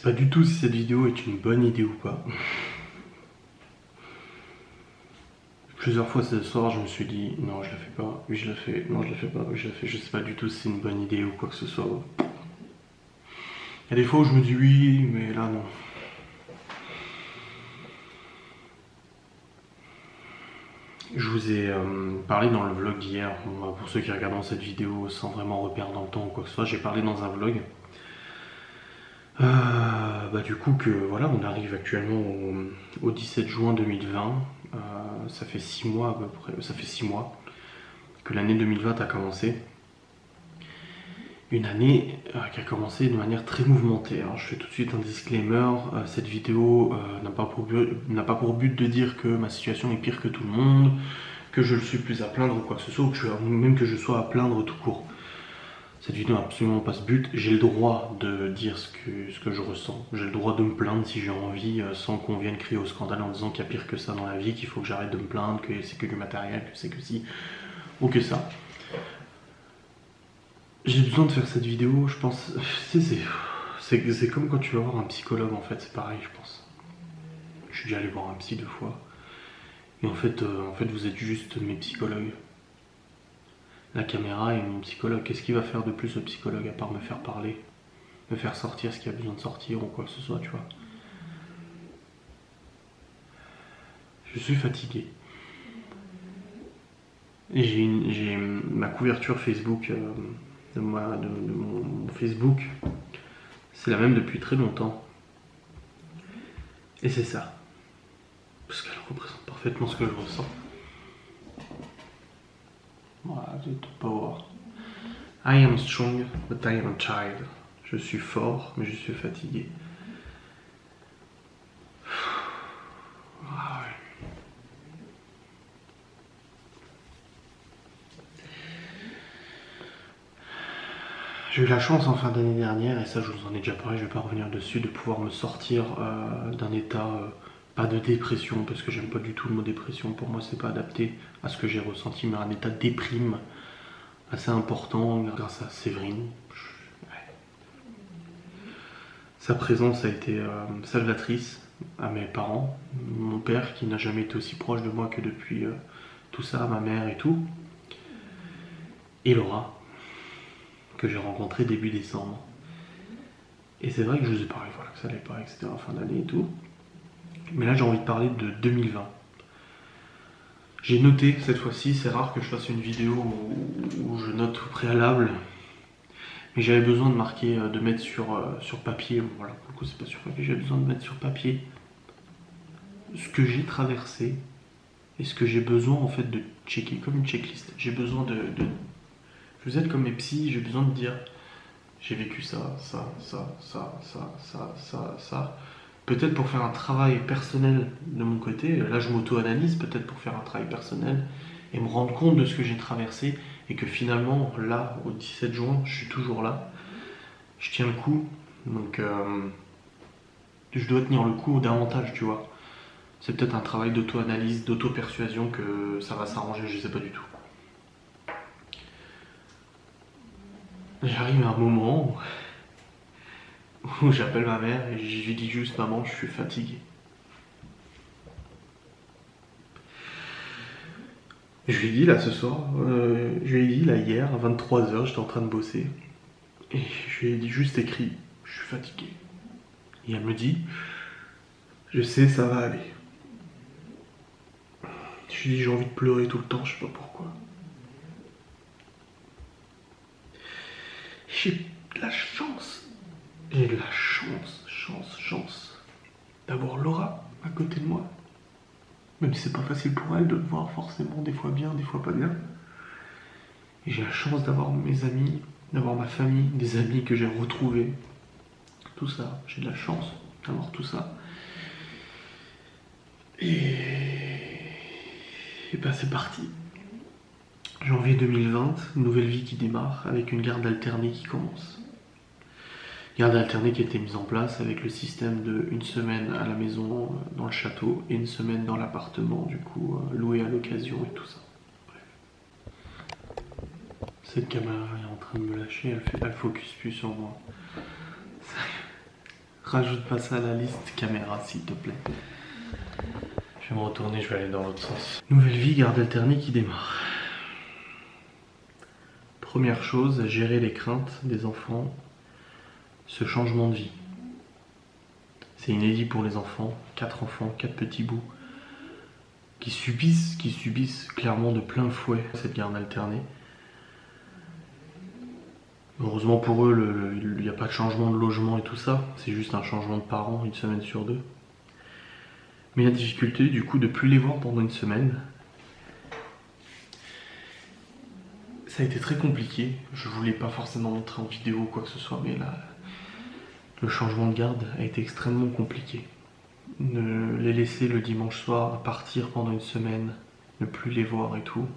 sais pas du tout si cette vidéo est une bonne idée ou pas. Plusieurs fois ce soir, je me suis dit non, je la fais pas, oui je la fais, non je la fais pas, oui je la fais, je sais pas du tout si c'est une bonne idée ou quoi que ce soit. Il y a des fois où je me dis oui, mais là non. Je vous ai parlé dans le vlog d'hier, pour ceux qui regardent cette vidéo sans vraiment repère dans le temps ou quoi que ce soit, j'ai parlé dans un vlog. Du coup que voilà, on arrive actuellement au 17 juin 2020, ça fait 6 mois à peu près, ça fait 6 mois que l'année 2020 a commencé. Une année qui a commencé de manière très mouvementée. Alors, je fais tout de suite un disclaimer, cette vidéo n'a pas pour but de dire que ma situation est pire que tout le monde, que je le suis plus à plaindre ou quoi que ce soit, ou même que je sois à plaindre tout court. Cette vidéo n'a absolument pas ce but, j'ai le droit de dire ce que je ressens, j'ai le droit de me plaindre si j'ai envie, sans qu'on vienne crier au scandale en disant qu'il y a pire que ça dans la vie, qu'il faut que j'arrête de me plaindre, que c'est que du matériel, que c'est que si, ou que ça. J'ai besoin de faire cette vidéo, je pense. C'est comme quand tu vas voir un psychologue en fait, c'est pareil, je pense. Je suis déjà allé voir un psy 2 fois. Et en fait, vous êtes juste mes psychologues. La caméra est mon psychologue. Qu'est-ce qu'il va faire de plus le psychologue à part me faire parler, me faire sortir ce qu'il y a besoin de sortir ou quoi que ce soit, tu vois. Je suis fatigué. Et j'ai ma couverture Facebook de mon Facebook. C'est la même depuis très longtemps. Et c'est ça. Parce qu'elle représente parfaitement ce que je ressens. Voilà, vous n'êtes pas voir. I am strong, but I am tired. Je suis fort, mais je suis fatigué. Ah ouais. J'ai eu la chance en fin d'année dernière, et ça je vous en ai déjà parlé, je vais pas revenir dessus, de pouvoir me sortir d'un état, pas de dépression, parce que j'aime pas du tout le mot dépression, pour moi c'est pas adapté à ce que j'ai ressenti, mais un état de déprime assez important grâce à Séverine. Sa présence a été salvatrice à mes parents, mon père qui n'a jamais été aussi proche de moi que depuis tout ça, ma mère et tout, et Laura, que j'ai rencontré début décembre. Et c'est vrai que je vous ai parlé, voilà, que ça allait pas, etc. fin d'année et tout. Mais là j'ai envie de parler de 2020. J'ai noté cette fois-ci, c'est rare que je fasse une vidéo où je note au préalable. Mais j'avais besoin de marquer, de mettre sur papier, voilà, pour le coup c'est pas sur papier, j'avais besoin de mettre sur papier ce que j'ai traversé et ce que j'ai besoin en fait de checker, comme une checklist. J'ai besoin de vous êtes comme mes psys, j'ai besoin de dire j'ai vécu ça, ça, ça, ça, ça, ça, ça, ça. Peut-être pour faire un travail personnel de mon côté, là je m'auto-analyse, peut-être pour faire un travail personnel et me rendre compte de ce que j'ai traversé et que finalement, là, au 17 juin, je suis toujours là. Je tiens le coup, donc je dois tenir le coup davantage, tu vois. C'est peut-être un travail d'auto-analyse, d'auto-persuasion que ça va s'arranger, je sais pas du tout. J'arrive à un moment où j'appelle ma mère et je lui dis juste maman, je suis fatigué. Je lui ai dit là ce soir, je lui ai dit là hier à 23h, j'étais en train de bosser. Et je lui ai dit juste écrit, je suis fatigué. Et elle me dit, je sais, ça va aller. Je lui ai dit, j'ai envie de pleurer tout le temps, je sais pas pourquoi. J'ai de la chance. J'ai de la chance d'avoir Laura à côté de moi. Même si c'est pas facile pour elle de le voir forcément, des fois bien, des fois pas bien. Et j'ai la chance d'avoir mes amis, d'avoir ma famille, des amis que j'ai retrouvés. Tout ça, j'ai de la chance d'avoir tout ça. Et ben c'est parti. Janvier 2020, nouvelle vie qui démarre avec une garde alternée qui commence. Garde alternée qui a été mise en place avec le système de une semaine à la maison dans le château et une semaine dans l'appartement, du coup loué à l'occasion et tout ça. Bref. Cette caméra est en train de me lâcher, elle focus plus sur moi. Rajoute pas ça à la liste caméra, s'il te plaît. Je vais me retourner, je vais aller dans l'autre sens. Nouvelle vie, garde alternée qui démarre. Première chose, gérer les craintes des enfants, ce changement de vie. C'est inédit pour les enfants, 4 enfants, 4 petits bouts, qui subissent clairement de plein fouet cette garde alternée. Heureusement pour eux, il n'y a pas de changement de logement et tout ça, c'est juste un changement de parents, 1 semaine sur 2. Mais la difficulté du coup de plus les voir pendant 1 semaine, ça a été très compliqué. Je voulais pas forcément montrer en vidéo ou quoi que ce soit, mais là, le changement de garde a été extrêmement compliqué. Les laisser le dimanche soir, partir pendant 1 semaine, ne plus les voir et tout.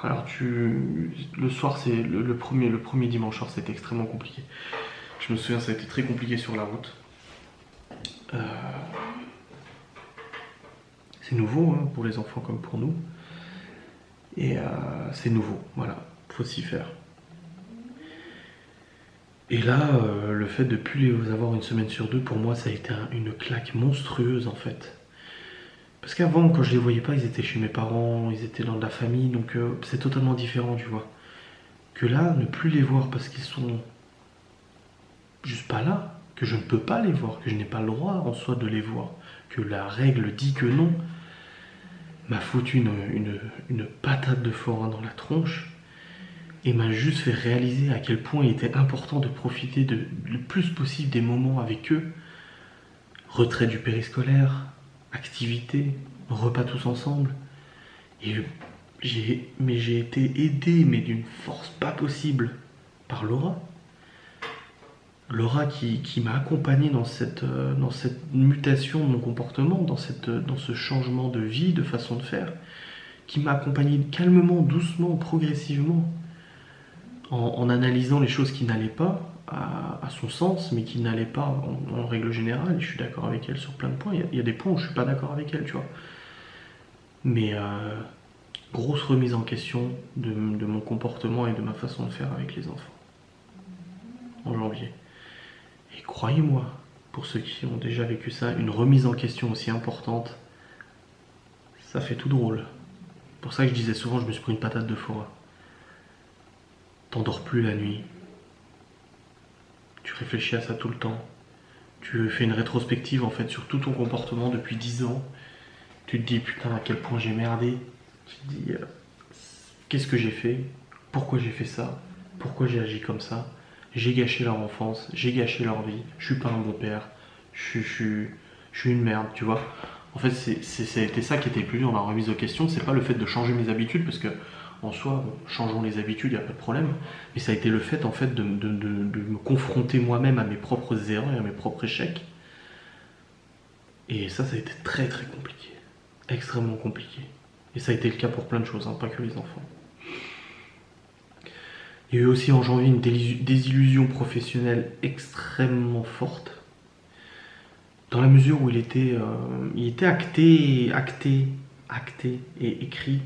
Alors le soir, c'est le premier dimanche soir, c'était extrêmement compliqué. Je me souviens, ça a été très compliqué sur la route. C'est nouveau hein, pour les enfants comme pour nous. Et c'est nouveau, voilà, faut s'y faire. Et là, le fait de ne plus les avoir 1 semaine sur 2, pour moi, ça a été une claque monstrueuse en fait. Parce qu'avant, quand je les voyais pas, ils étaient chez mes parents, ils étaient dans de la famille, donc c'est totalement différent, tu vois. Que là, ne plus les voir parce qu'ils sont juste pas là, que je ne peux pas les voir, que je n'ai pas le droit en soi de les voir, que la règle dit que non, m'a foutu une patate de forain dans la tronche. Et m'a juste fait réaliser à quel point il était important de profiter le plus possible des moments avec eux. Retrait du périscolaire, activités, repas tous ensemble. Et j'ai été aidé, mais d'une force pas possible, par Laura. Laura qui m'a accompagné dans cette mutation de mon comportement, dans ce changement de vie, de façon de faire, qui m'a accompagné calmement, doucement, progressivement, en analysant les choses qui n'allaient pas à son sens, mais qui n'allaient pas en règle générale. Je suis d'accord avec elle sur plein de points. Il y a des points où je suis pas d'accord avec elle, tu vois. Mais grosse remise en question de mon comportement et de ma façon de faire avec les enfants. En janvier. Et croyez-moi, pour ceux qui ont déjà vécu ça, une remise en question aussi importante, ça fait tout drôle. C'est pour ça que je disais souvent, je me suis pris une patate de forain. T'endors plus la nuit. Tu réfléchis à ça tout le temps. Tu fais une rétrospective en fait sur tout ton comportement depuis 10 ans. Tu te dis putain à quel point j'ai merdé. Tu te dis qu'est-ce que j'ai fait? Pourquoi j'ai fait ça? Pourquoi j'ai agi comme ça? J'ai gâché leur enfance, j'ai gâché leur vie. Je suis pas un bon père. Je suis une merde, tu vois. En fait, c'était ça qui était le plus dur dans la remise de question. C'est pas le fait de changer mes habitudes parce que en soi, changeons les habitudes, il n'y a pas de problème. Mais ça a été le fait en fait de me confronter moi-même à mes propres erreurs et à mes propres échecs. Et ça a été très très compliqué. Extrêmement compliqué. Et ça a été le cas pour plein de choses, hein, pas que les enfants. Il y a eu aussi en janvier une désillusion professionnelle extrêmement forte. Dans la mesure où il était acté et écrit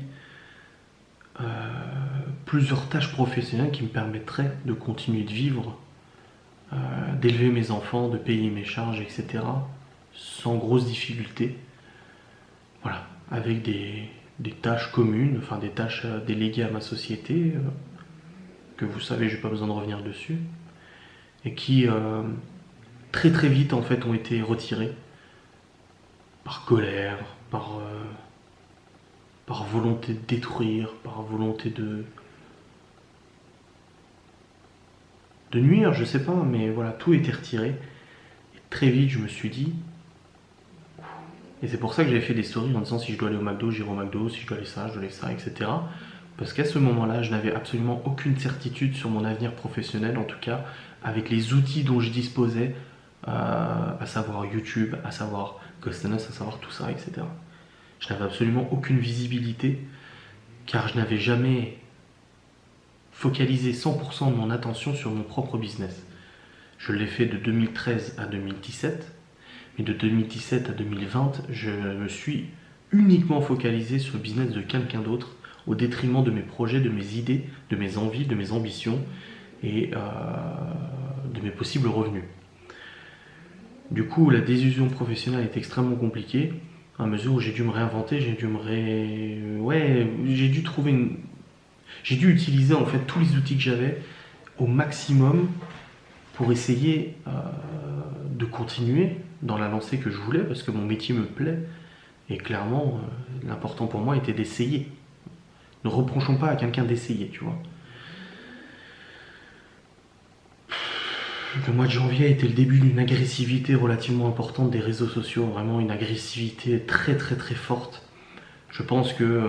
plusieurs tâches professionnelles qui me permettraient de continuer de vivre, d'élever mes enfants, de payer mes charges, etc. sans grosse difficulté. Voilà, avec des tâches communes, enfin des tâches déléguées à ma société, que vous savez, j'ai pas besoin de revenir dessus, et qui très très vite en fait ont été retirées par colère, par volonté de détruire, par volonté de nuire, je sais pas, mais voilà, tout était retiré. Et très vite, je me suis dit, et c'est pour ça que j'avais fait des stories en disant si je dois aller au McDo, j'irai au McDo, si je dois aller ça, je dois aller ça, etc. Parce qu'à ce moment-là, je n'avais absolument aucune certitude sur mon avenir professionnel, en tout cas, avec les outils dont je disposais, à savoir YouTube, à savoir Costanos, à savoir tout ça, etc. Je n'avais absolument aucune visibilité, car je n'avais jamais focalisé 100% de mon attention sur mon propre business. Je l'ai fait de 2013 à 2017, mais de 2017 à 2020, je me suis uniquement focalisé sur le business de quelqu'un d'autre, au détriment de mes projets, de mes idées, de mes envies, de mes ambitions et de mes possibles revenus. Du coup, la désillusion professionnelle est extrêmement compliquée, à mesure où j'ai dû me réinventer, j'ai dû trouver j'ai dû utiliser en fait tous les outils que j'avais au maximum pour essayer de continuer dans la lancée que je voulais, parce que mon métier me plaît, et clairement, l'important pour moi était d'essayer. Ne reprochons pas à quelqu'un d'essayer, tu vois. Le mois de janvier a été le début d'une agressivité relativement importante des réseaux sociaux, vraiment une agressivité très très très forte. Je pense que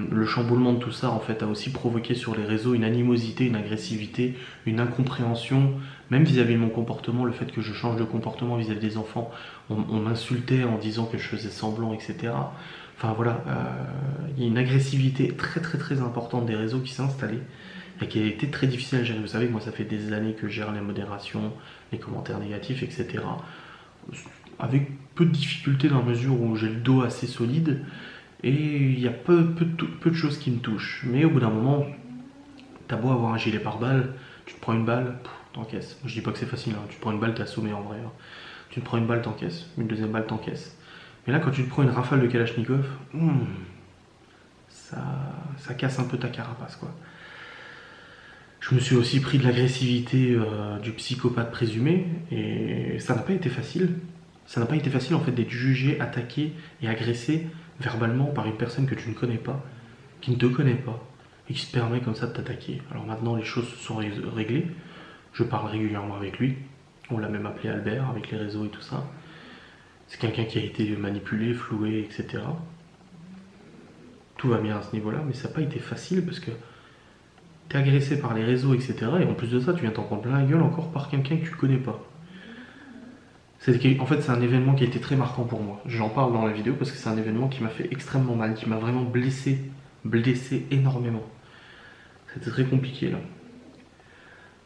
le chamboulement de tout ça en fait a aussi provoqué sur les réseaux une animosité, une agressivité, une incompréhension, même vis-à-vis de mon comportement, le fait que je change de comportement vis-à-vis des enfants. On m'insultait en disant que je faisais semblant, etc. Enfin voilà, il y a une agressivité très très très importante des réseaux qui s'est installée et qui a été très difficile à gérer. Vous savez que moi ça fait des années que je gère les modérations, les commentaires négatifs, etc. Avec peu de difficultés dans la mesure où j'ai le dos assez solide. Et il y a peu de choses qui me touchent. Mais au bout d'un moment, t'as beau avoir un gilet pare-balles, tu te prends une balle, t'encaisses. Je dis pas que c'est facile, hein. Tu te prends une balle, t'es assommé en vrai. Hein. Tu te prends une balle, t'encaisses. Une deuxième balle, t'encaisses. Mais là, quand tu te prends une rafale de Kalachnikov, ça, ça casse un peu ta carapace, quoi. Je me suis aussi pris de l'agressivité du psychopathe présumé, et ça n'a pas été facile. Ça n'a pas été facile en fait d'être jugé, attaqué et agressé verbalement par une personne que tu ne connais pas, qui ne te connaît pas, et qui se permet comme ça de t'attaquer. Alors maintenant les choses se sont réglées, je parle régulièrement avec lui, on l'a même appelé Albert avec les réseaux et tout ça. C'est quelqu'un qui a été manipulé, floué, etc. Tout va bien à ce niveau-là, mais ça n'a pas été facile parce que t'es agressé par les réseaux, etc. Et en plus de ça, tu viens t'en prendre plein la gueule encore par quelqu'un que tu connais pas. En fait, c'est un événement qui a été très marquant pour moi. J'en parle dans la vidéo parce que c'est un événement qui m'a fait extrêmement mal, qui m'a vraiment blessé énormément. C'était très compliqué là.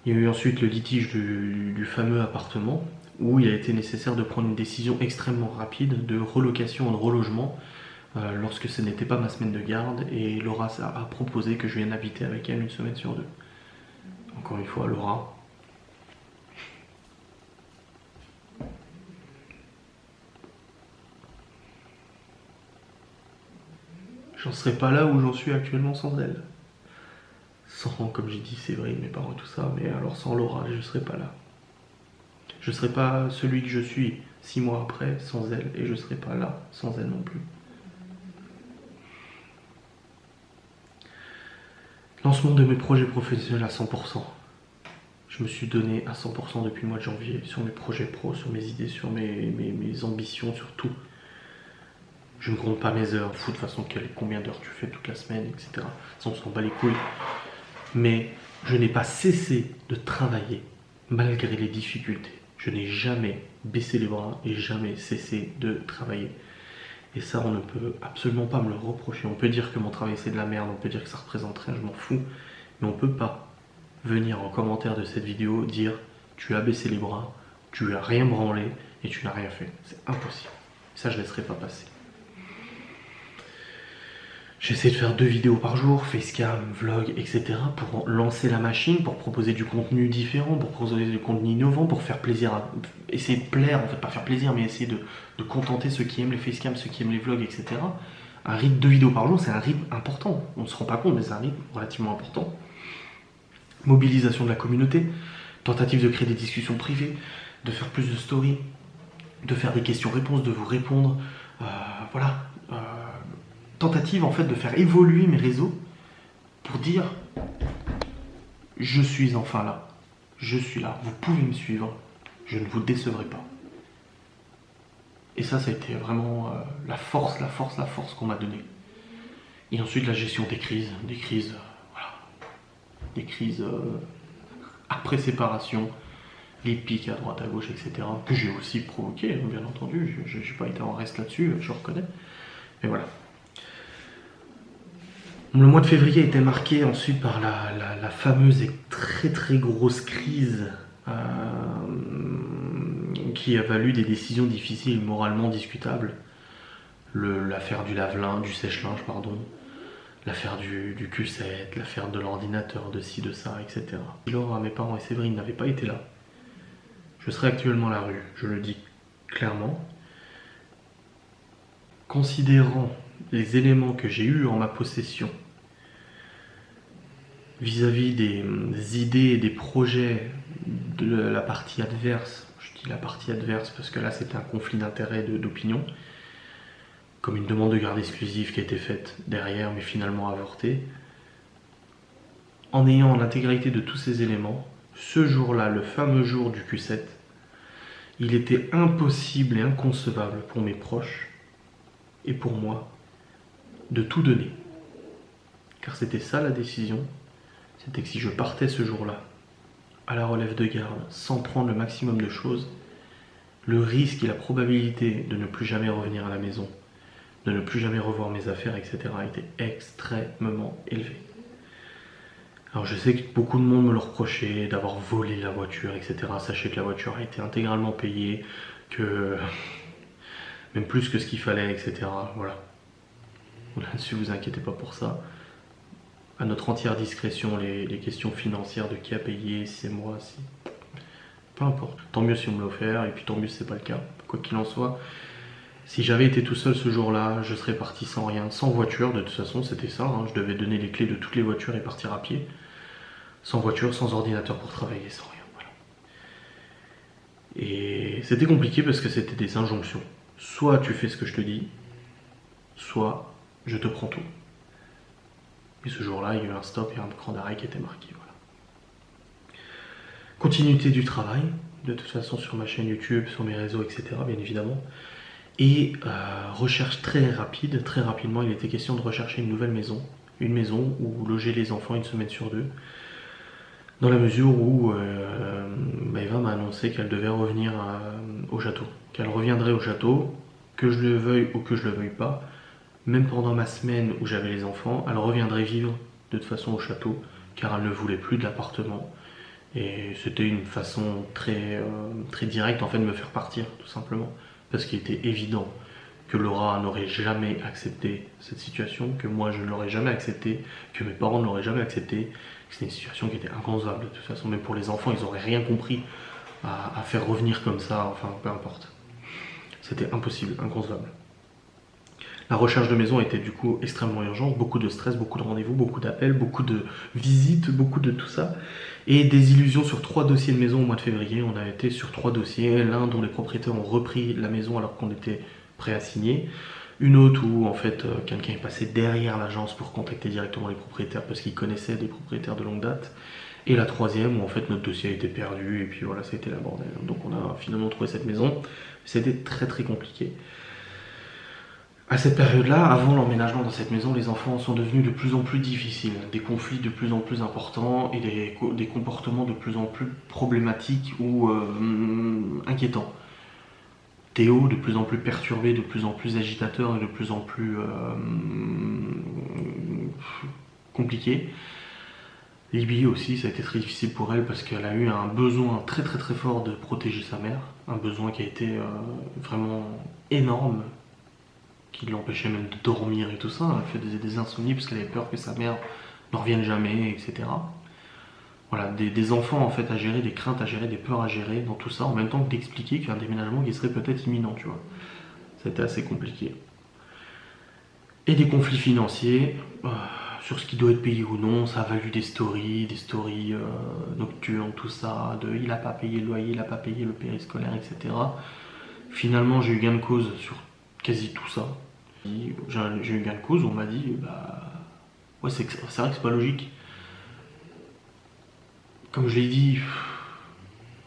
Il y a eu ensuite le litige du fameux appartement où il a été nécessaire de prendre une décision extrêmement rapide de relocation et de relogement lorsque ce n'était pas ma semaine de garde et Laura a proposé que je vienne habiter avec elle une semaine sur deux. Encore une fois, Laura. J'en serais pas là où j'en suis actuellement sans elle. Sans, comme j'ai dit, Séverine, mes parents et tout ça, mais alors sans Laura, je serais pas là. Je serais pas celui que je suis 6 mois après sans elle, et je serais pas là sans elle non plus. Lancement de mes projets professionnels à 100%. Je me suis donné à 100% depuis le mois de janvier sur mes projets pro, sur mes idées, sur mes ambitions, sur tout. Je ne compte pas mes heures, fou de façon combien d'heures tu fais toute la semaine, etc. Ça, on s'en bat les couilles. Mais je n'ai pas cessé de travailler malgré les difficultés. Je n'ai jamais baissé les bras et jamais cessé de travailler. Et ça, on ne peut absolument pas me le reprocher. On peut dire que mon travail c'est de la merde, on peut dire que ça représente rien, je m'en fous. Mais on peut pas venir en commentaire de cette vidéo dire tu as baissé les bras, tu as rien branlé et tu n'as rien fait. C'est impossible. Ça, je ne laisserai pas passer. J'essaie de faire 2 vidéos par jour, facecam, vlog, etc. pour lancer la machine, pour proposer du contenu différent, pour proposer du contenu innovant, pour faire plaisir, essayer de plaire, en fait pas faire plaisir, mais essayer de contenter ceux qui aiment les facecam, ceux qui aiment les vlogs, etc. Un rythme de 2 vidéos par jour, c'est un rythme important. On ne se rend pas compte, mais c'est un rythme relativement important. Mobilisation de la communauté, tentative de créer des discussions privées, de faire plus de stories, de faire des questions-réponses, de vous répondre, voilà. Tentative en fait de faire évoluer mes réseaux pour dire je suis enfin là, je suis là, vous pouvez me suivre, je ne vous décevrai pas. Et ça a été vraiment la force qu'on m'a donnée. Et ensuite la gestion des crises, voilà, des crises après séparation, les pics à droite à gauche, etc. que j'ai aussi provoqué, bien entendu, je n'ai pas été en reste là-dessus, je reconnais, mais voilà. Le mois de février a été marqué ensuite par la fameuse et très très grosse crise qui a valu des décisions difficiles, moralement discutables. L'affaire du lave-linge, du sèche-linge, pardon, l'affaire du Q7, l'affaire de l'ordinateur, de ci, de ça, etc. Si Laura, mes parents et Séverine n'avaient pas été là, je serais actuellement à la rue, je le dis clairement. Considérant les éléments que j'ai eus en ma possession vis-à-vis des idées et des projets de la partie adverse, je dis la partie adverse parce que là c'était un conflit d'intérêts d'opinion, comme une demande de garde exclusive qui a été faite derrière mais finalement avortée, en ayant l'intégralité de tous ces éléments, ce jour-là, le fameux jour du Q7, il était impossible et inconcevable pour mes proches et pour moi de tout donner. Car c'était ça la décision, c'était que si je partais ce jour-là, à la relève de garde, sans prendre le maximum de choses, le risque et la probabilité de ne plus jamais revenir à la maison, de ne plus jamais revoir mes affaires, etc., était extrêmement élevé. Alors je sais que beaucoup de monde me le reprochait, d'avoir volé la voiture, etc. Sachez que la voiture a été intégralement payée, que même plus que ce qu'il fallait, etc. Voilà. Là-dessus, vous inquiétez pas pour ça. À notre entière discrétion, les questions financières de qui a payé, si c'est moi, si... Peu importe. Tant mieux si on me l'a offert, et puis tant mieux si c'est pas le cas. Quoi qu'il en soit, si j'avais été tout seul ce jour-là, je serais parti sans rien, sans voiture, de toute façon c'était ça, hein. Je devais donner les clés de toutes les voitures et partir à pied. Sans voiture, sans ordinateur pour travailler, sans rien. Voilà. Et c'était compliqué parce que c'était des injonctions. Soit tu fais ce que je te dis, soit je te prends tout. Et ce jour-là, il y a eu un stop et un cran d'arrêt qui était marqué. Voilà. Continuité du travail, de toute façon sur ma chaîne YouTube, sur mes réseaux, etc. bien évidemment. Et recherche très rapide, très rapidement, il était question de rechercher une nouvelle maison. Une maison où loger les enfants une semaine sur deux. Dans la mesure où Eva m'a annoncé qu'elle devait revenir au château. Qu'elle reviendrait au château, que je le veuille ou que je le veuille pas. Même pendant ma semaine où j'avais les enfants, elle reviendrait vivre de toute façon au château, car elle ne voulait plus de l'appartement. Et c'était une façon très directe en fait de me faire partir, tout simplement. Parce qu'il était évident que Laura n'aurait jamais accepté cette situation, que moi je ne l'aurais jamais accepté, que mes parents ne l'auraient jamais accepté, que c'était une situation qui était inconcevable. De toute façon, même pour les enfants, ils n'auraient rien compris à faire revenir comme ça, enfin peu importe. C'était impossible, inconcevable. La recherche de maison était du coup extrêmement urgente, beaucoup de stress, beaucoup de rendez-vous, beaucoup d'appels, beaucoup de visites, beaucoup de tout ça. Et des illusions sur 3 dossiers de maison au mois de février. On a été sur 3 dossiers, l'un dont les propriétaires ont repris la maison alors qu'on était prêt à signer. Une autre où en fait quelqu'un est passé derrière l'agence pour contacter directement les propriétaires parce qu'il connaissait des propriétaires de longue date. Et la troisième où en fait notre dossier a été perdu et puis voilà, ça a été la bordel. Donc on a finalement trouvé cette maison. C'était très très compliqué. À cette période-là, avant l'emménagement dans cette maison, les enfants sont devenus de plus en plus difficiles, des conflits de plus en plus importants et des comportements de plus en plus problématiques ou inquiétants. Théo, de plus en plus perturbé, de plus en plus agitateur et de plus en plus compliqué. Libye aussi, ça a été très difficile pour elle parce qu'elle a eu un besoin très très très fort de protéger sa mère, un besoin qui a été vraiment énorme, qui l'empêchait même de dormir et tout ça. Elle fait des insomnies parce qu'elle avait peur que sa mère ne revienne jamais, etc. Voilà, des enfants en fait à gérer, des craintes à gérer, des peurs à gérer dans tout ça, en même temps que d'expliquer qu'il y a un déménagement qui serait peut-être imminent, tu vois. C'était assez compliqué. Et des conflits financiers, sur ce qui doit être payé ou non, ça a valu des stories nocturnes, tout ça, de il a pas payé le loyer, il a pas payé le périscolaire, etc. Finalement, j'ai eu gain de cause sur quasi tout ça. J'ai eu gain de cause, on m'a dit, bah, ouais, c'est vrai que c'est pas logique. Comme je l'ai dit,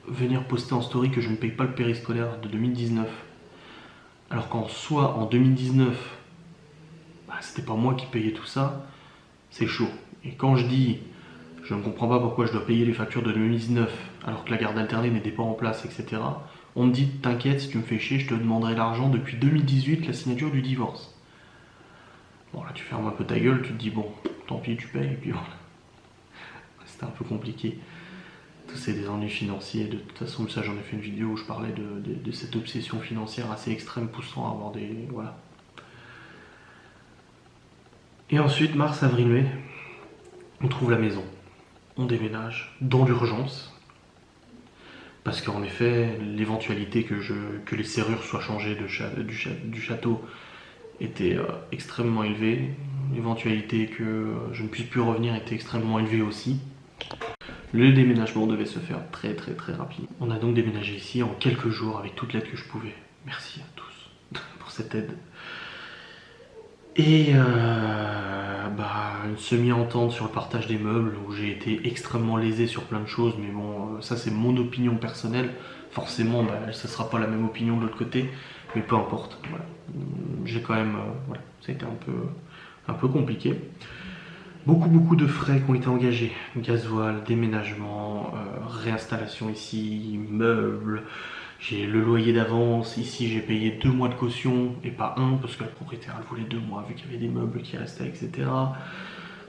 venir poster en story que je ne paye pas le périscolaire de 2019, alors qu'en soi, en 2019, bah, c'était pas moi qui payais tout ça, c'est chaud. Et quand je dis, je ne comprends pas pourquoi je dois payer les factures de 2019, alors que la garde alternée n'était pas en place, etc., on me dit, t'inquiète, si tu me fais chier, je te demanderai l'argent depuis 2018, la signature du divorce. Bon, là, tu fermes un peu ta gueule, tu te dis, bon, tant pis, tu payes, et puis voilà. C'était un peu compliqué. Tout c'est des ennuis financiers. De toute façon, ça, j'en ai fait une vidéo où je parlais de cette obsession financière assez extrême poussant à avoir des... Voilà. Et ensuite, mars, avril, mai, on trouve la maison. On déménage, dans l'urgence. Parce qu'en effet, l'éventualité que les serrures soient changées du château était extrêmement élevée. L'éventualité que je ne puisse plus revenir était extrêmement élevée aussi. Le déménagement devait se faire très très très rapidement. On a donc déménagé ici en quelques jours avec toute l'aide que je pouvais. Merci à tous pour cette aide. Et une semi-entente sur le partage des meubles où j'ai été extrêmement lésé sur plein de choses, mais bon, ça c'est mon opinion personnelle. Forcément, ça sera pas la même opinion de l'autre côté, mais peu importe. Voilà. J'ai quand même, voilà, ça a été un peu compliqué. Beaucoup de frais qui ont été engagés. Gasoil, déménagement, réinstallation ici, meubles. J'ai le loyer d'avance. Ici, j'ai payé 2 mois de caution et pas un parce que la propriétaire elle voulait 2 mois vu qu'il y avait des meubles qui restaient, etc.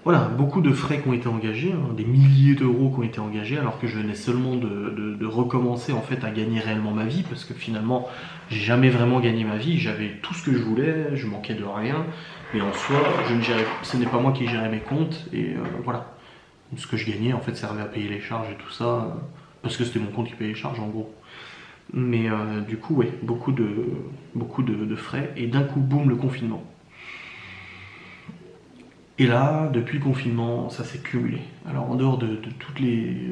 Voilà, beaucoup de frais qui ont été engagés, hein, des milliers d'euros qui ont été engagés, alors que je venais seulement de recommencer en fait à gagner réellement ma vie, parce que finalement, j'ai jamais vraiment gagné ma vie. J'avais tout ce que je voulais, je manquais de rien, mais en soi, ce n'est pas moi qui gérais mes comptes, et voilà. Ce que je gagnais en fait servait à payer les charges et tout ça, parce que c'était mon compte qui payait les charges en gros. Mais du coup, ouais, beaucoup de frais, et d'un coup, boum, le confinement. Et là, depuis le confinement, ça s'est cumulé. Alors en dehors de toutes les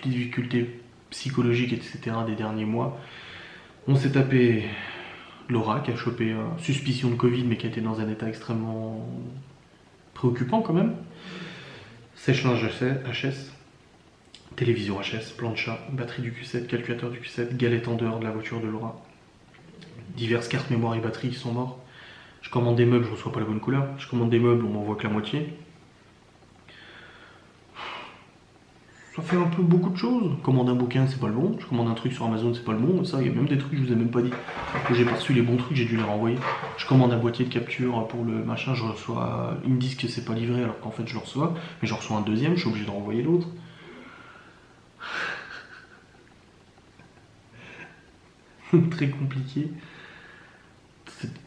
difficultés psychologiques, etc. des derniers mois, on s'est tapé Laura qui a chopé suspicion de Covid mais qui était dans un état extrêmement préoccupant quand même. Sèche-linge HS, télévision HS, plancha, batterie du Q7, calculateur du Q7, galette en dehors de la voiture de Laura. Diverses cartes mémoire et batteries qui sont mortes. Je commande des meubles, je reçois pas la bonne couleur. Je commande des meubles, on m'envoie que la moitié. Ça fait un peu beaucoup de choses. Je commande un bouquin, c'est pas le bon. Je commande un truc sur Amazon, c'est pas le bon. Ça, il y a même des trucs que je vous ai même pas dit. Que j'ai pas reçu les bons trucs, j'ai dû les renvoyer. Je commande un boîtier de capture pour le machin, je reçois. Ils me disent que c'est pas livré alors qu'en fait je le reçois. Mais je reçois un deuxième, je suis obligé de renvoyer l'autre. Très compliqué.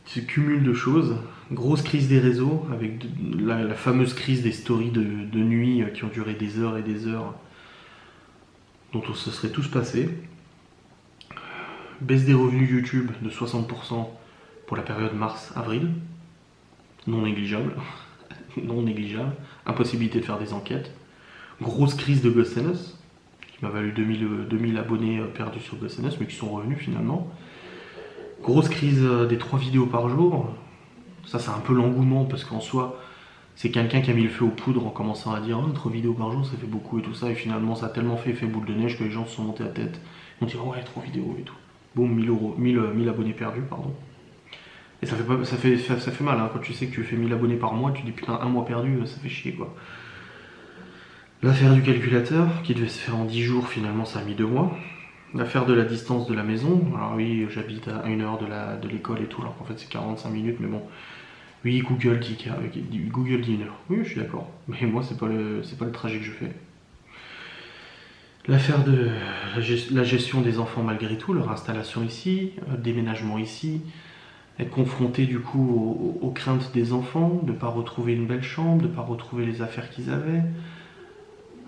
Ce cumul de choses. Grosse crise des réseaux, avec la fameuse crise des stories de nuit qui ont duré des heures et des heures, dont on se serait tous passés. Baisse des revenus YouTube de 60% pour la période mars-avril. Non négligeable. Non négligeable. Impossibilité de faire des enquêtes. Grosse crise de Ghost N Us, qui m'a valu 2000 abonnés perdus sur Ghost N Us, mais qui sont revenus finalement. Grosse crise des 3 vidéos par jour. Ça, c'est un peu l'engouement, parce qu'en soi, c'est quelqu'un qui a mis le feu aux poudres en commençant à dire 3 vidéos par jour, ça fait beaucoup et tout ça. Et finalement, ça a tellement fait effet boule de neige que les gens se sont montés à tête. Ils ont dit ouais, 3 vidéos et tout. Boum, 1000 abonnés perdus, pardon. Et ça fait mal, hein, quand tu sais que tu fais 1000 abonnés par mois, tu dis putain, un mois perdu, ça fait chier quoi. L'affaire du calculateur, qui devait se faire en 10 jours, finalement ça a mis 2 mois. L'affaire de la distance de la maison, alors oui, j'habite à 1 heure de l'école et tout, alors qu'en fait c'est 45 minutes, mais bon. Oui, Google dit 1 heure. Oui, je suis d'accord. Mais moi, c'est pas le trajet que je fais. L'affaire de la gestion des enfants malgré tout, leur installation ici, déménagement ici, être confronté du coup aux craintes des enfants, de ne pas retrouver une belle chambre, de ne pas retrouver les affaires qu'ils avaient.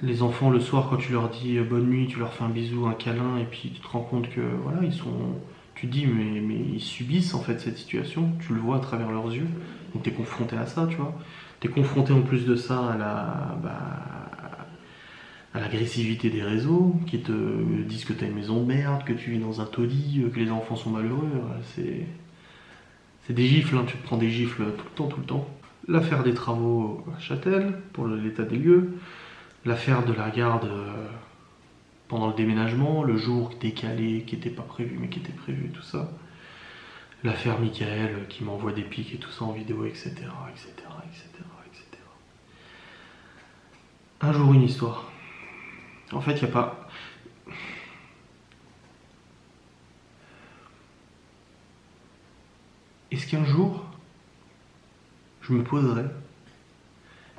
Les enfants, le soir, quand tu leur dis bonne nuit, tu leur fais un bisou, un câlin, et puis tu te rends compte que voilà, tu te dis mais ils subissent en fait cette situation, tu le vois à travers leurs yeux, donc t'es confronté à ça, tu vois. T'es confronté en plus de ça à l'agressivité des réseaux, qui te disent que t'as une maison de merde, que tu vis dans un taudis, que les enfants sont malheureux, c'est des gifles, hein, tu te prends des gifles tout le temps. L'affaire des travaux à Châtel, pour l'état des lieux, l'affaire de la garde pendant le déménagement, le jour décalé qui n'était pas prévu mais qui était prévu et tout ça. L'affaire Michael qui m'envoie des pics et tout ça en vidéo, etc. etc., etc., etc. Un jour une histoire. En fait, il n'y a pas... Est-ce qu'un jour, je me poserai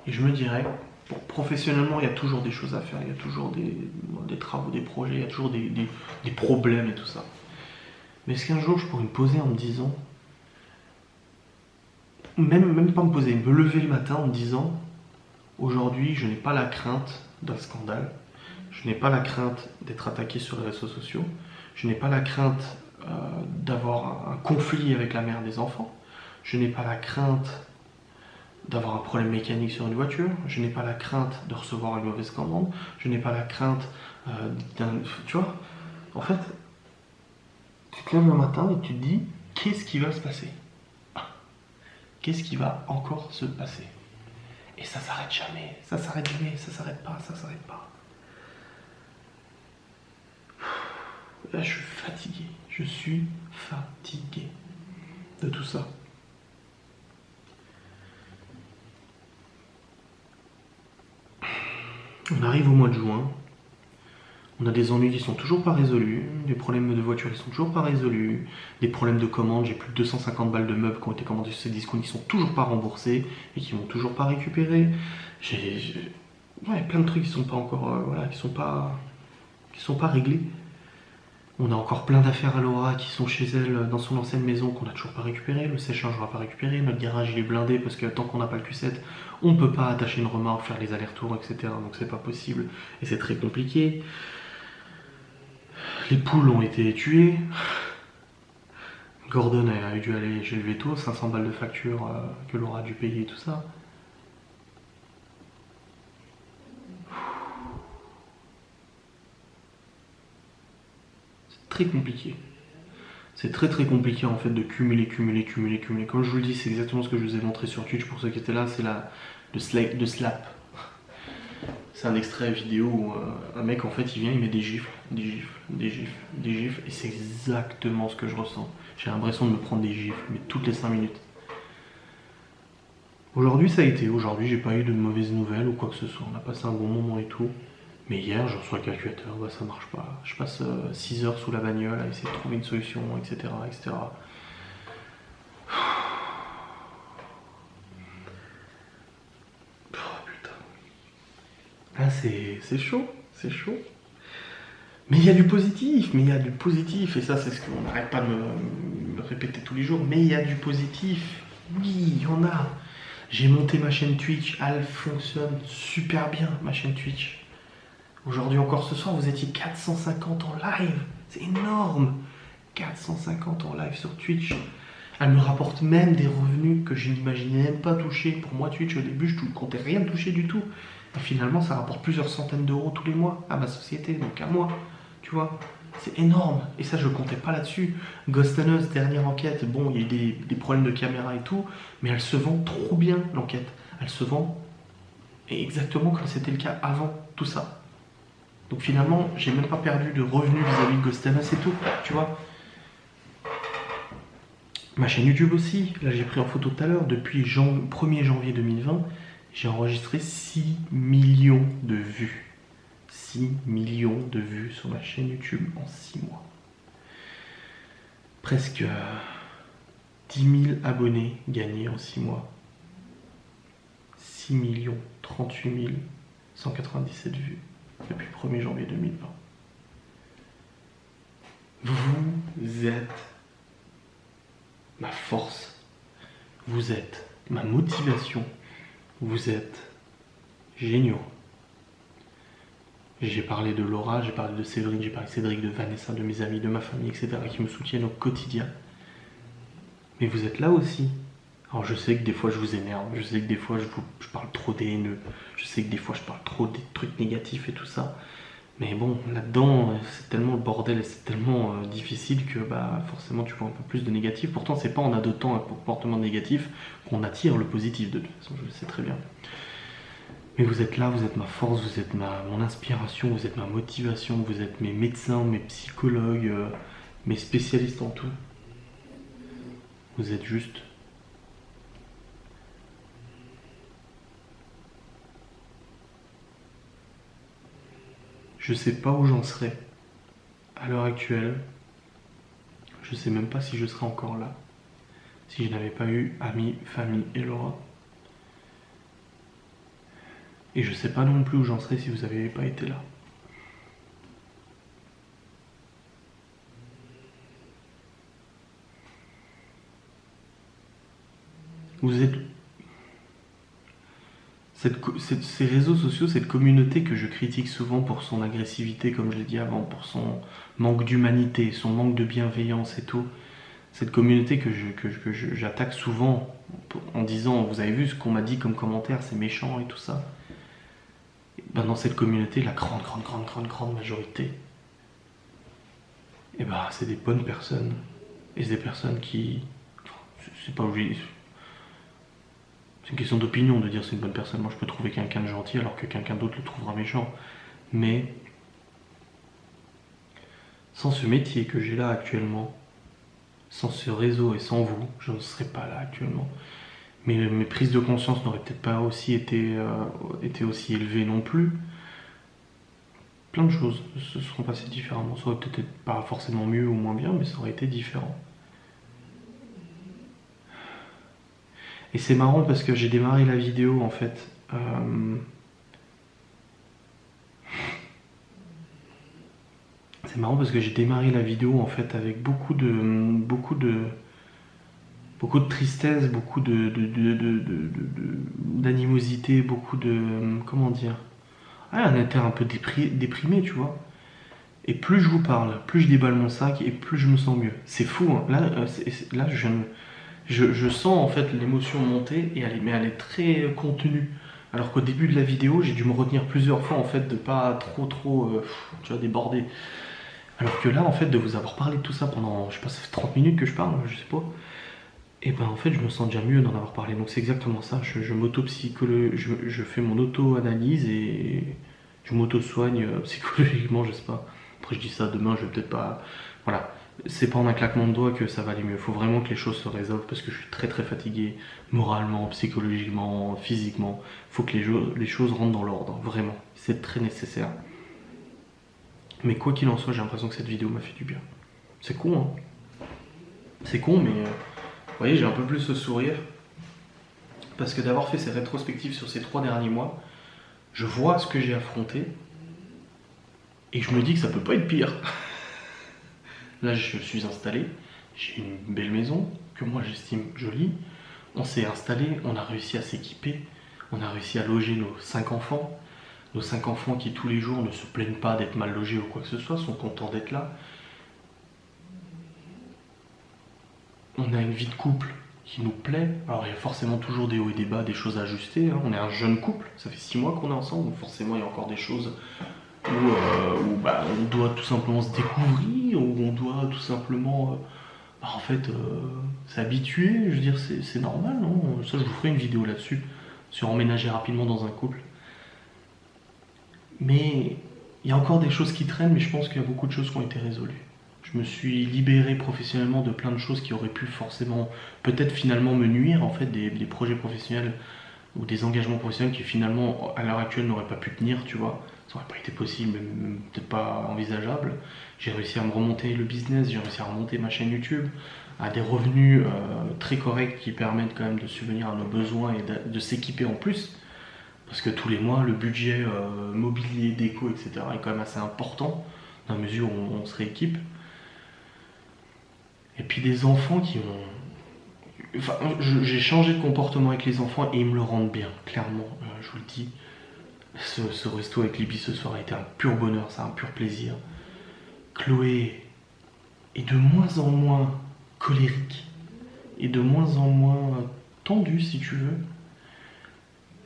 et je me dirais, professionnellement, il y a toujours des choses à faire, il y a toujours des travaux, des projets, il y a toujours des problèmes et tout ça. Mais est-ce qu'un jour, je pourrais me poser en me disant, même pas me poser, me lever le matin en me disant, aujourd'hui, je n'ai pas la crainte d'un scandale, Je n'ai pas la crainte d'être attaqué sur les réseaux sociaux. Je n'ai pas la crainte d'avoir un conflit avec la mère des enfants. Je n'ai pas la crainte d'avoir un problème mécanique sur une voiture. Je n'ai pas la crainte de recevoir une mauvaise commande. Je n'ai pas la crainte d'un... Tu vois, en fait, tu te lèves le matin et tu te dis, qu'est-ce qui va se passer? Qu'est-ce qui va encore se passer? Et ça s'arrête jamais, ça s'arrête jamais, ça s'arrête pas, ça s'arrête pas. Là, je suis fatigué de tout ça. On arrive au mois de juin, on a des ennuis qui sont toujours pas résolus, des problèmes de voiture qui sont toujours pas résolus, des problèmes de commande, j'ai plus de 250 balles de meubles qui ont été commandés sur ces discounts qui sont toujours pas remboursés et qui vont toujours pas récupérer. Ouais, plein de trucs qui sont pas encore, voilà, qui sont pas réglés. On a encore plein d'affaires à Laura qui sont chez elle dans son ancienne maison qu'on n'a toujours pas récupéré. Le sèche-linge on va pas récupérer. Notre garage il est blindé parce que tant qu'on n'a pas le Q7, on peut pas attacher une remorque, faire les allers-retours, etc. Donc c'est pas possible et c'est très compliqué. Les poules ont été tuées. Gordon a dû aller chez le veto, 500 balles de facture que Laura a dû payer et tout ça. C'est très compliqué. C'est très très compliqué en fait de cumuler. Comme je vous le dis, c'est exactement ce que je vous ai montré sur Twitch pour ceux qui étaient là, c'est de slap. C'est un extrait vidéo où un mec en fait il vient, il met des gifles, et c'est exactement ce que je ressens. J'ai l'impression de me prendre des gifles, mais toutes les 5 minutes. Aujourd'hui ça a été, aujourd'hui j'ai pas eu de mauvaises nouvelles ou quoi que ce soit, on a passé un bon moment et tout. Mais hier, je reçois le calculateur, bah, ça marche pas. Je passe 6 heures sous la bagnole à essayer de trouver une solution, etc. etc. Oh putain. Ah, c'est chaud, c'est chaud. Mais il y a du positif, et ça c'est ce qu'on n'arrête pas de me répéter tous les jours, mais il y a du positif. Oui, il y en a. J'ai monté ma chaîne Twitch, elle fonctionne super bien, ma chaîne Twitch. Aujourd'hui encore ce soir, vous étiez 450 en live. C'est énorme. 450 en live sur Twitch. Elle me rapporte même des revenus que je n'imaginais même pas toucher. Pour moi, Twitch, au début, je ne comptais rien toucher du tout. Et finalement, ça rapporte plusieurs centaines d'euros tous les mois à ma société, donc à moi. Tu vois, c'est énorme. Et ça, je ne comptais pas là-dessus. Ghost Us, dernière enquête, bon, il y a eu des problèmes de caméra et tout, mais elle se vend trop bien, l'enquête. Elle se vend exactement comme c'était le cas avant tout ça. Donc finalement, j'ai même pas perdu de revenus vis-à-vis de Ghost Us et tout, tu vois. Ma chaîne YouTube aussi, là j'ai pris en photo tout à l'heure, depuis 1er janvier 2020, j'ai enregistré 6 millions de vues. 6 millions de vues sur ma chaîne YouTube en 6 mois. Presque 10 000 abonnés gagnés en 6 mois. 6 millions 38 197 vues depuis 1er janvier 2020. Vous êtes ma force, vous êtes ma motivation, vous êtes géniaux. J'ai parlé de Laura, j'ai parlé de Séverine, j'ai parlé de Cédric, de Vanessa, de mes amis, de ma famille, etc. qui me soutiennent au quotidien. Mais vous êtes là aussi. Alors je sais que des fois je vous énerve, je sais que des fois je parle trop des haineux, je sais que des fois je parle trop des trucs négatifs et tout ça. Mais bon, là-dedans, c'est tellement le bordel et c'est tellement difficile que bah, forcément tu vois un peu plus de négatif. Pourtant, c'est pas en adoptant un comportement négatif qu'on attire le positif, de toute façon, je le sais très bien. Mais vous êtes là, vous êtes ma force, vous êtes mon inspiration, vous êtes ma motivation, vous êtes mes médecins, mes psychologues, mes spécialistes en tout. Vous êtes juste. Je sais pas où j'en serais à l'heure actuelle. Je sais même pas si je serais encore là si je n'avais pas eu amis, famille et Laura. Et je sais pas non plus où j'en serais si vous n'avez pas été là. Vous êtes. ces réseaux sociaux, cette communauté que je critique souvent pour son agressivité, comme je l'ai dit avant, pour son manque d'humanité, son manque de bienveillance et tout, cette communauté j'attaque souvent en disant, vous avez vu ce qu'on m'a dit comme commentaire, c'est méchant et tout ça. Ben dans cette communauté, la grande majorité, et ben c'est des bonnes personnes. Et c'est des personnes qui... C'est pas obligé... C'est une question d'opinion de dire c'est une bonne personne. Moi je peux trouver quelqu'un de gentil alors que quelqu'un d'autre le trouvera méchant. Mais sans ce métier que j'ai là actuellement, sans ce réseau et sans vous, je ne serais pas là actuellement. Mais mes prises de conscience n'auraient peut-être pas aussi été aussi élevées non plus. Plein de choses se seront passées différemment. Ça aurait peut-être pas forcément mieux ou moins bien, mais ça aurait été différent. Et c'est marrant parce que j'ai démarré la vidéo en fait. C'est marrant parce que j'ai démarré la vidéo en fait avec beaucoup de tristesse, beaucoup d'animosité, beaucoup de comment dire, un état un peu déprimé, tu vois. Et plus je vous parle, plus je déballe mon sac et plus je me sens mieux. C'est fou, hein. Là, je sens en fait l'émotion monter et mais elle est très contenue. Alors qu'au début de la vidéo, j'ai dû me retenir plusieurs fois en fait de pas trop, tu vois, déborder. Alors que là, en fait, de vous avoir parlé de tout ça pendant, je sais pas, ça fait 30 minutes que je parle, je sais pas. Et ben en fait, je me sens déjà mieux d'en avoir parlé. Donc c'est exactement ça. Je fais mon auto-analyse et je m'auto-soigne psychologiquement, je sais pas. Après, je dis ça demain, je vais peut-être pas. Voilà. C'est pas en un claquement de doigts que ça va aller mieux. Il faut vraiment que les choses se résolvent parce que je suis très très fatigué, moralement, psychologiquement, physiquement. Il faut que les choses rentrent dans l'ordre, vraiment. C'est très nécessaire. Mais quoi qu'il en soit, j'ai l'impression que cette vidéo m'a fait du bien. C'est con, hein. C'est con, mais vous voyez, j'ai un peu plus ce sourire. Parce que d'avoir fait ces rétrospectives sur ces 3 derniers mois, je vois ce que j'ai affronté. Et je me dis que ça peut pas être pire. Là, je suis installé. J'ai une belle maison que moi j'estime jolie. On s'est installé, on a réussi à s'équiper. On a réussi à loger nos 5 enfants. Nos 5 enfants qui tous les jours ne se plaignent pas d'être mal logés ou quoi que ce soit, sont contents d'être là. On a une vie de couple qui nous plaît. Alors il y a forcément toujours des hauts et des bas, des choses à ajuster, hein. On est un jeune couple, ça fait 6 mois qu'on est ensemble, donc forcément il y a encore des choses où on doit tout simplement se découvrir, où on doit tout simplement s'habituer. Je veux dire, c'est normal, non? Ça, je vous ferai une vidéo là-dessus, sur emménager rapidement dans un couple. Mais il y a encore des choses qui traînent, mais je pense qu'il y a beaucoup de choses qui ont été résolues. Je me suis libéré professionnellement de plein de choses qui auraient pu forcément, peut-être finalement me nuire, en fait, des projets professionnels ou des engagements professionnels qui finalement, à l'heure actuelle, n'auraient pas pu tenir, tu vois. Ça n'aurait pas été possible, même peut-être pas envisageable. J'ai réussi à me remonter le business, j'ai réussi à remonter ma chaîne YouTube, à des revenus très corrects qui permettent quand même de subvenir à nos besoins et de s'équiper en plus. Parce que tous les mois, le budget mobilier, déco, etc. est quand même assez important, dans la mesure où on se rééquipe. Et puis des enfants qui ont... Enfin, j'ai changé de comportement avec les enfants et ils me le rendent bien, clairement, je vous le dis. Ce resto avec Libby ce soir a été un pur bonheur, c'est un pur plaisir. Chloé est de moins en moins colérique et de moins en moins tendue, si tu veux.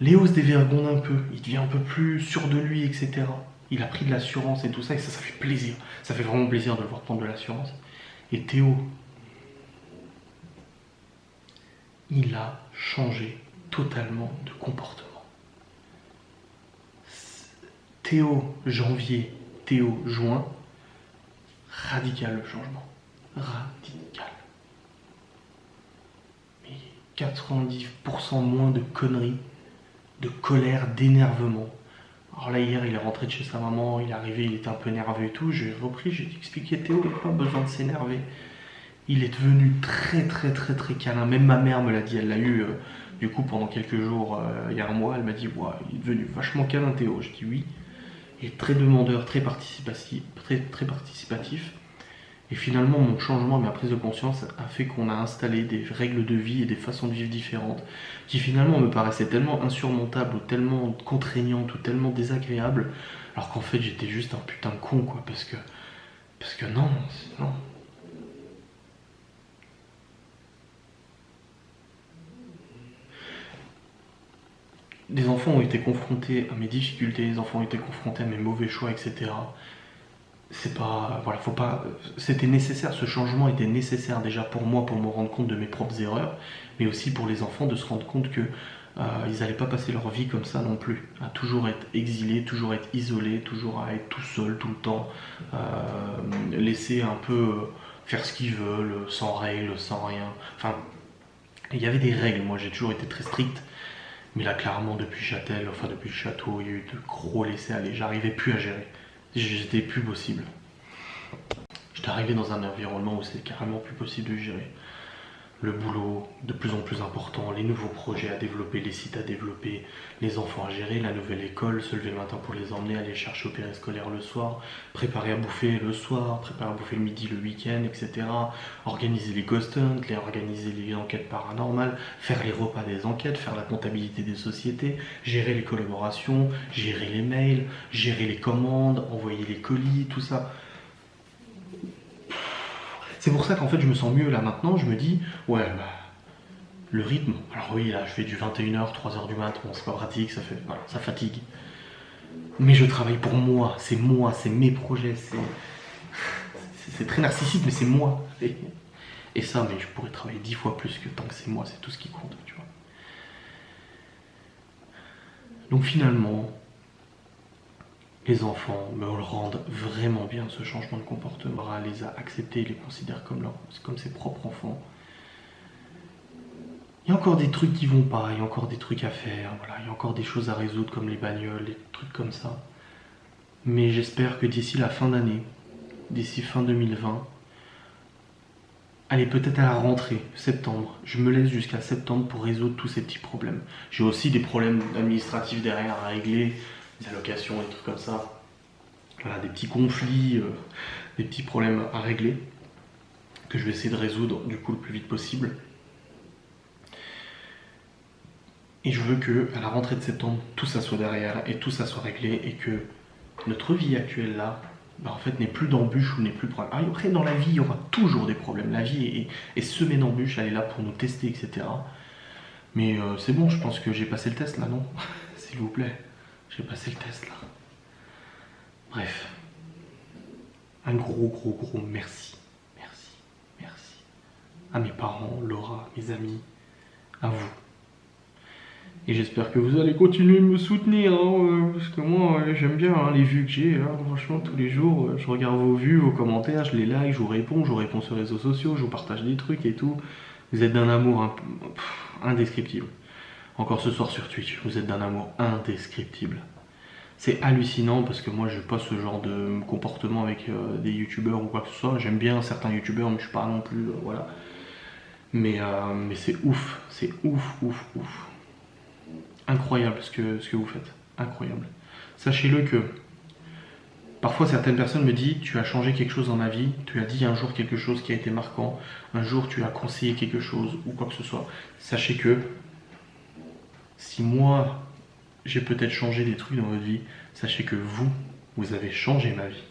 Léo se dévergonde un peu, il devient un peu plus sûr de lui, etc. Il a pris de l'assurance et tout ça, et ça fait plaisir. Ça fait vraiment plaisir de le voir prendre de l'assurance. Et Théo, il a changé totalement de comportement. Théo janvier, Théo juin, radical le changement. Radical. Mais 90% moins de conneries, de colère, d'énervement. Alors là, hier, il est rentré de chez sa maman, il est arrivé, il était un peu nerveux et tout. J'ai repris, j'ai expliqué Théo, il n'y a pas besoin de s'énerver. Il est devenu très câlin. Même ma mère me l'a dit, elle l'a eu du coup pendant quelques jours, il y a un mois. Elle m'a dit, ouais, il est devenu vachement câlin Théo. Je dis oui. Il est très demandeur, très participatif. Et finalement, mon changement, ma prise de conscience a fait qu'on a installé des règles de vie et des façons de vivre différentes qui finalement me paraissaient tellement insurmontables ou tellement contraignantes ou tellement désagréables, alors qu'en fait j'étais juste un putain de con, quoi, parce que non, non. Les enfants ont été confrontés à mes difficultés, les enfants ont été confrontés à mes mauvais choix, etc. C'est pas, voilà, faut pas, c'était nécessaire, ce changement était nécessaire déjà pour moi, pour me rendre compte de mes propres erreurs, mais aussi pour les enfants de se rendre compte que ils n'allaient pas passer leur vie comme ça non plus, à toujours être exilés, toujours être isolés, toujours à être tout seul tout le temps, laisser un peu faire ce qu'ils veulent, sans règles, sans rien. Enfin, il y avait des règles, moi j'ai toujours été très strict, mais là clairement depuis Châtel, enfin depuis le château, il y a eu de gros laisser-aller, j'arrivais plus à gérer, j'étais plus possible. J'étais arrivé dans un environnement où c'est carrément plus possible de gérer. Le boulot de plus en plus important, les nouveaux projets à développer, les sites à développer, les enfants à gérer, la nouvelle école, se lever le matin pour les emmener, aller chercher au périscolaire le soir, préparer à bouffer le soir, préparer à bouffer le midi, le week-end, etc. Organiser les ghost hunts, organiser les enquêtes paranormales, faire les repas des enquêtes, faire la comptabilité des sociétés, gérer les collaborations, gérer les mails, gérer les commandes, envoyer les colis, tout ça. C'est pour ça qu'en fait je me sens mieux là maintenant, je me dis, ouais, bah, le rythme, alors oui, là je fais du 21h, 3h du mat, bon c'est pas pratique, ça fait, voilà, ça fatigue. Mais je travaille pour moi, c'est mes projets, c'est très narcissique, mais c'est moi. Et ça, mais je pourrais travailler 10 fois plus que tant que c'est moi, c'est tout ce qui compte, tu vois. Donc finalement, les enfants me le rendent vraiment bien, ce changement de comportement. Laura les a acceptés, les considère comme ses propres enfants. Il y a encore des trucs qui vont pas, il y a encore des trucs à faire, voilà, il y a encore des choses à résoudre comme les bagnoles, les trucs comme ça. Mais j'espère que d'ici la fin d'année, d'ici fin 2020, allez, peut-être à la rentrée, septembre, je me laisse jusqu'à septembre pour résoudre tous ces petits problèmes. J'ai aussi des problèmes administratifs derrière à régler, des allocations, des trucs comme ça. Voilà, des petits conflits, des petits problèmes à régler, que je vais essayer de résoudre du coup le plus vite possible. Et je veux que à la rentrée de septembre, tout ça soit derrière et tout ça soit réglé et que notre vie actuelle là, bah, en fait, n'ait plus d'embûches ou n'ait plus de problèmes. Alors, après, dans la vie, il y aura toujours des problèmes. La vie est semée d'embûches, elle est là pour nous tester, etc. Mais c'est bon, je pense que j'ai passé le test là, non? S'il vous plaît, j'ai passé le test là. Bref, un gros merci. Merci, merci. À mes parents, Laura, mes amis, à vous. Et j'espère que vous allez continuer de me soutenir, hein, parce que moi j'aime bien hein, les vues que j'ai, hein, franchement tous les jours, je regarde vos vues, vos commentaires, je les like, je vous réponds sur les réseaux sociaux, je vous partage des trucs et tout. Vous êtes d'un amour indescriptible. Encore ce soir sur Twitch, vous êtes d'un amour indescriptible. C'est hallucinant parce que moi je pas ce genre de comportement avec des youtubeurs ou quoi que ce soit. J'aime bien certains youtubeurs mais je suis pas non plus, voilà. Mais c'est ouf, ouf. Incroyable ce que vous faites, incroyable. Sachez-le que parfois certaines personnes me disent tu as changé quelque chose dans ma vie, tu as dit un jour quelque chose qui a été marquant, un jour tu as conseillé quelque chose ou quoi que ce soit. Sachez que si moi j'ai peut-être changé des trucs dans votre vie, sachez que vous avez changé ma vie.